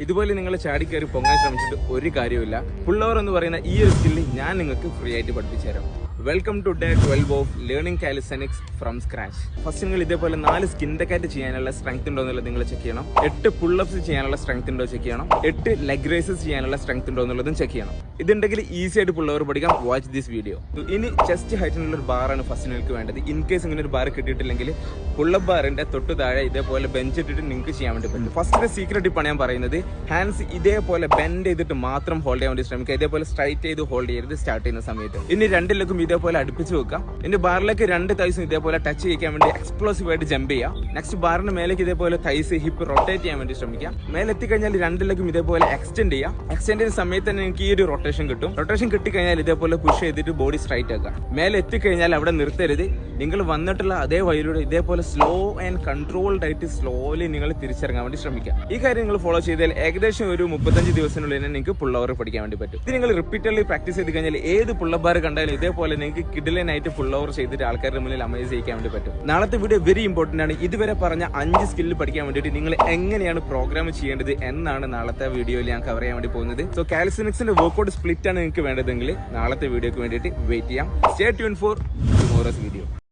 ഇതുപോലെ നിങ്ങൾ ചാടി കയറി പൊങ്ങാൻ ശ്രമിച്ചിട്ട് ഒരു കാര്യമില്ല. പുൾ ഓവർ എന്ന് പറയുന്ന ഈ ഒരു സ്കില്ല് ഞാൻ നിങ്ങൾക്ക് ഫ്രീ ആയിട്ട് പഠിപ്പിച്ചു തരാം. Welcome to day 12 of learning calisthenics from scratch. First നിങ്ങൾ ഇതേപോലെ 4 സ്കിൻ ഡെക്കാറ്റ് ചെയ്യാനുള്ള സ്ട്രെങ്ത് ഉണ്ടോ എന്നുള്ളത് നിങ്ങൾ ചെക്ക് ചെയ്യണം. 8 പുള്ളപ്സ് ചെയ്യാനുള്ള സ്ട്രെങ്ത് ഉണ്ടോ ചെക്ക് ചെയ്യണം. 8 ലെഗ് റേസസ് ചെയ്യാനുള്ള സ്ട്രെങ്ത് ഉണ്ടോ എന്നുള്ളതും ചെക്ക് ചെയ്യണം. ഇതുണ്ടെങ്കിൽ ഈസി ആയിട്ട് പുൾ ഓവർ പഠിക്കാം. Watch this video. ഇനി ചെസ്റ്റ് ഹൈറ്റിനുള്ള ഒരു ബാറാണ് ഫസ്റ്റ് നിങ്ങൾക്ക് വേണ്ടത്. ഇൻ കേസ് ഇങ്ങനെ ഒരു ബാർ കിട്ടിയിട്ടില്ലെങ്കിൽ പുള്ളപ്പ് ബാറിന്റെ തൊട്ട് താഴെ ഇതേപോലെ ബെഞ്ച് ഇട്ടിട്ട് നിങ്ങൾക്ക് ചെയ്യാൻ വേണ്ടി പറ്റും. ഫസ്റ്റ് സീക്രട്ട് ടിപ്പാണ് ഞാൻ പറയുന്നത്. ഹാൻഡ്സ് ഇതേപോലെ ബെൻഡ് ചെയ്തിട്ട് മാത്രം ഹോൾഡ് ചെയ്യാൻ വേണ്ടി ശ്രമിക്കുക. ഇതേപോലെ സ്ട്രൈറ്റ് ചെയ്ത് ഹോൾഡ് ചെയ്യരുത് സ്റ്റാർട്ട് ചെയ്യുന്ന സമയത്ത്. ഇനി രണ്ടിലേക്കും ഇതേപോലെ അടുപ്പിച്ച് വെക്കാം. ഇനി ബാറിലേക്ക് 2 തൈസും ഇതേപോലെ ടച്ച് ചെയ്യാൻ വേണ്ടി എക്സ്പ്ലോസീവ് ആയിട്ട് ജമ്പ് ചെയ്യാം. നെക്സ്റ്റ് ബാറിന് മേലേക്ക് ഇതേപോലെ തൈസ് ഹിപ്പ് റൊട്ടേറ്റ് ചെയ്യാൻ വേണ്ടി ശ്രമിക്കാം. മേലെ എത്തിക്കഴിഞ്ഞാൽ രണ്ടിലേക്കും ഇതേപോലെ എക്സ്റ്റെൻഡ് ചെയ്യാം. എക്സ്റ്റെൻഡ് ചെയ്യുന്ന സമയത്ത് തന്നെ എനിക്ക് ഈ ഒരു റൊട്ടേഷൻ കിട്ടും. റൊട്ടേഷൻ കിട്ടിക്കഴിഞ്ഞാൽ ഇതേപോലെ പുഷ് ചെയ്തിട്ട് ബോഡി സ്ട്രൈറ്റ് ആക്കാം. മേലെ എത്തിക്കഴിഞ്ഞാൽ അവിടെ നിർത്തരുത്. നിങ്ങൾ വന്നിട്ടുള്ള അതേ വഴിയിലൂടെ ഇതേപോലെ സ്ലോ ആൻഡ് കൺട്രോൾഡ് ആയിട്ട് സ്ലോലി നിങ്ങൾ തിരിച്ചിറങ്ങാൻ വേണ്ടി ശ്രമിക്കാം. ഈ കാര്യം നിങ്ങൾ ഫോളോ ചെയ്താൽ ഏകദേശം ഒരു 35 ദിവസത്തിനുള്ളിൽ തന്നെ നിങ്ങൾക്ക് പുൾ ഓവർ പഠിക്കാൻ വേണ്ടി പറ്റും. ഇത് നിങ്ങൾ റിപ്പീറ്റഡ്ലി പ്രാക്ടീസ് ചെയ്ത് കഴിഞ്ഞാൽ ഏത് പുള്ളപ്പ് ബാർ കണ്ടാലും ഇതേപോലെ നിങ്ങൾക്ക് കിഡിലനായിട്ട് പുൾ ഓവർ ചെയ്തിട്ട് ആൾക്കാരുടെ മുന്നിൽ അമേസ് ചെയ്യിക്കാൻ വേണ്ടി പറ്റും. നാളത്തെ വീഡിയോ വെരി ഇമ്പോർട്ടന്റ് ആണ്. ഇതുവരെ പറഞ്ഞ 5 സ്കില്ല് പഠിക്കാൻ വേണ്ടിയിട്ട് നിങ്ങൾ എങ്ങനെയാണ് പ്രോഗ്രാം ചെയ്യേണ്ടത് എന്നാണ് നാളത്തെ വീഡിയോയിൽ ഞാൻ കവർ ചെയ്യാൻ വേണ്ടി പോകുന്നത്. സോ കാലിസ്റ്റനിക്സിന്റെ വർക്ക്ഔട്ട് സ്പ്ലിറ്റ് ആണ് നിങ്ങൾക്ക് വേണ്ടതെങ്കിൽ നാളത്തെ വീഡിയോക്ക് വേണ്ടിയിട്ട് വെയിറ്റ് ചെയ്യാം. Stay tune four tomorrow's video.